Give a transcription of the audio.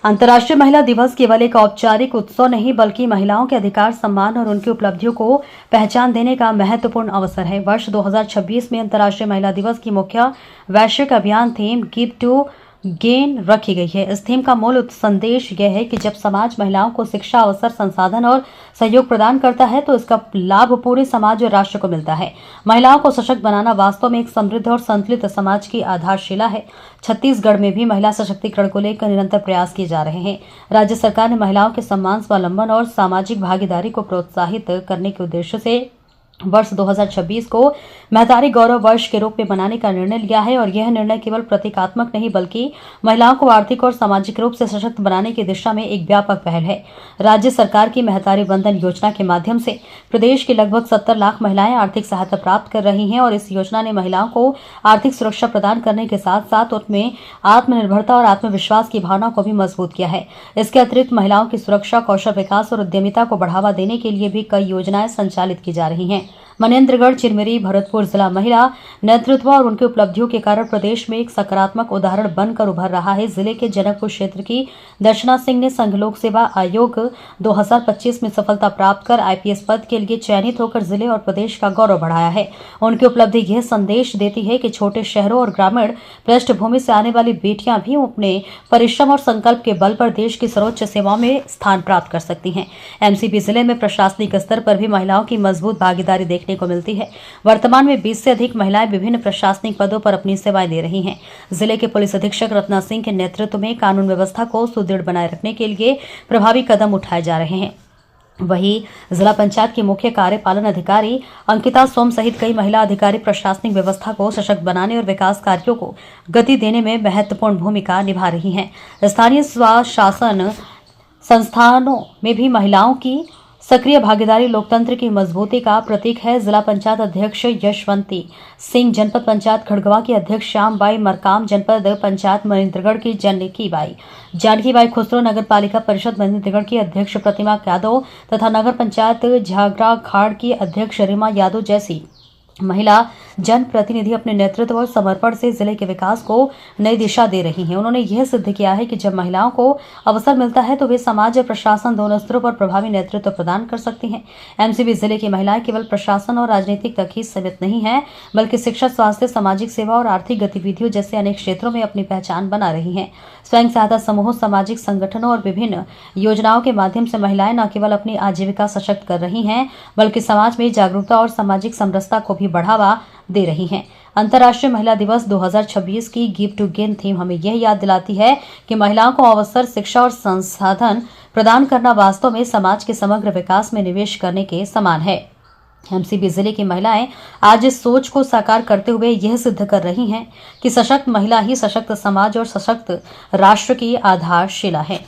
अंतर्राष्ट्रीय महिला दिवस केवल एक औपचारिक उत्सव नहीं बल्कि महिलाओं के अधिकार, सम्मान और उनकी उपलब्धियों को पहचान देने का महत्वपूर्ण अवसर है। वर्ष 2026 में अंतर्राष्ट्रीय महिला दिवस की मुख्य वैश्विक अभियान थीम गिव टू गेन रखी गई है। इस थीम का मूल संदेश यह है कि जब समाज महिलाओं को शिक्षा, अवसर, संसाधन और सहयोग प्रदान करता है तो इसका लाभ पूरे समाज और राष्ट्र को मिलता है। महिलाओं को सशक्त बनाना वास्तव में एक समृद्ध और संतुलित समाज की आधारशिला है। छत्तीसगढ़ में भी महिला सशक्तिकरण को लेकर निरंतर प्रयास किए जा रहे हैं। राज्य सरकार ने महिलाओं के सम्मान, स्वावलंबन और सामाजिक भागीदारी को प्रोत्साहित करने के उद्देश्य से वर्ष 2026 को महतारी गौरव वर्ष के रूप में मनाने का निर्णय लिया है और यह निर्णय केवल प्रतीकात्मक नहीं बल्कि महिलाओं को आर्थिक और सामाजिक रूप से सशक्त बनाने की दिशा में एक व्यापक पहल है। राज्य सरकार की महतारी वंदन योजना के माध्यम से प्रदेश की लगभग 70 लाख महिलाएं आर्थिक सहायता प्राप्त कर रही हैं और इस योजना ने महिलाओं को आर्थिक सुरक्षा प्रदान करने के साथ साथ उनमें आत्मनिर्भरता और आत्मविश्वास की भावना को भी मजबूत किया है। इसके अतिरिक्त महिलाओं की सुरक्षा, कौशल विकास और उद्यमिता को बढ़ावा देने के लिए भी कई योजनाएं संचालित की जा रही हैं। मनेन्द्रगढ़, चिरमिरी, भरतपुर जिला महिला नेतृत्व और उनकी उपलब्धियों के कारण प्रदेश में एक सकारात्मक उदाहरण बनकर उभर रहा है। जिले के जनकपुर क्षेत्र की दर्शना सिंह ने संघ लोक सेवा आयोग 2025 में सफलता प्राप्त कर IPS पद के लिए चयनित होकर जिले और प्रदेश का गौरव बढ़ाया है। उनकी उपलब्धि यह संदेश देती है कि छोटे शहरों और ग्रामीण पृष्ठभूमि से आने वाली बेटियां भी अपने परिश्रम और संकल्प के बल पर देश की सर्वोच्च सेवाओं में स्थान प्राप्त कर सकती हैं। MCP जिले में प्रशासनिक स्तर पर भी महिलाओं की मजबूत भागीदारी देखने को मिलती है। वर्तमान में 20 से अधिक महिलाएं विभिन्न प्रशासनिक पदों पर अपनी सेवाएं दे रही हैं। जिले के पुलिस अधीक्षक रत्ना सिंह के नेतृत्व में कानून व्यवस्था को सुदृढ़ बनाए रखने के लिए प्रभावी कदम उठाए जा रहे हैं। वहीं जिला पंचायत की मुख्य कार्यपालन अधिकारी अंकिता सोम सहित कई महिला अधिकारी प्रशासनिक व्यवस्था को सशक्त बनाने और विकास कार्यों को गति देने में महत्वपूर्ण भूमिका निभा रही हैं। स्थानीय स्वशासन संस्थानों में भी महिलाओं की सक्रिय भागीदारी लोकतंत्र की मजबूती का प्रतीक है। जिला पंचायत अध्यक्ष यशवंती सिंह, जनपद पंचायत खड़गवा की अध्यक्ष श्यामबाई मरकाम, जनपद पंचायत मनेन्द्रगढ़ की जानकी बाई खुसरो, नगर पालिका परिषद मनेन्द्रगढ़ की अध्यक्ष प्रतिमा यादव तथा नगर पंचायत झागराखाड़ की अध्यक्ष रीमा यादव जैसी महिला जनप्रतिनिधि अपने नेतृत्व और समर्पण से जिले के विकास को नई दिशा दे रही हैं। उन्होंने यह सिद्ध किया है कि जब महिलाओं को अवसर मिलता है तो वे समाज और प्रशासन दोनों स्तरों पर प्रभावी नेतृत्व प्रदान कर सकती हैं। MCP जिले की महिलाएं केवल प्रशासन और राजनीतिक तक ही सीमित नहीं है बल्कि शिक्षा, स्वास्थ्य, सामाजिक सेवा और आर्थिक गतिविधियों जैसे अनेक क्षेत्रों में अपनी पहचान बना रही हैं। स्वयं सहायता समूहों, सामाजिक संगठनों और विभिन्न योजनाओं के माध्यम से महिलाएं न केवल अपनी आजीविका सशक्त कर रही हैं बल्कि समाज में जागरूकता और सामाजिक समरसता को भी बढ़ावा दे रही हैं। अंतर्राष्ट्रीय महिला दिवस 2026 की गिव टू गेन थीम हमें यह याद दिलाती है कि महिलाओं को अवसर, शिक्षा और संसाधन प्रदान करना वास्तव में समाज के समग्र विकास में निवेश करने के समान है। MCP जिले की महिलाएं आज इस सोच को साकार करते हुए यह सिद्ध कर रही हैं कि सशक्त महिला ही सशक्त समाज और सशक्त राष्ट्र की आधारशिला है।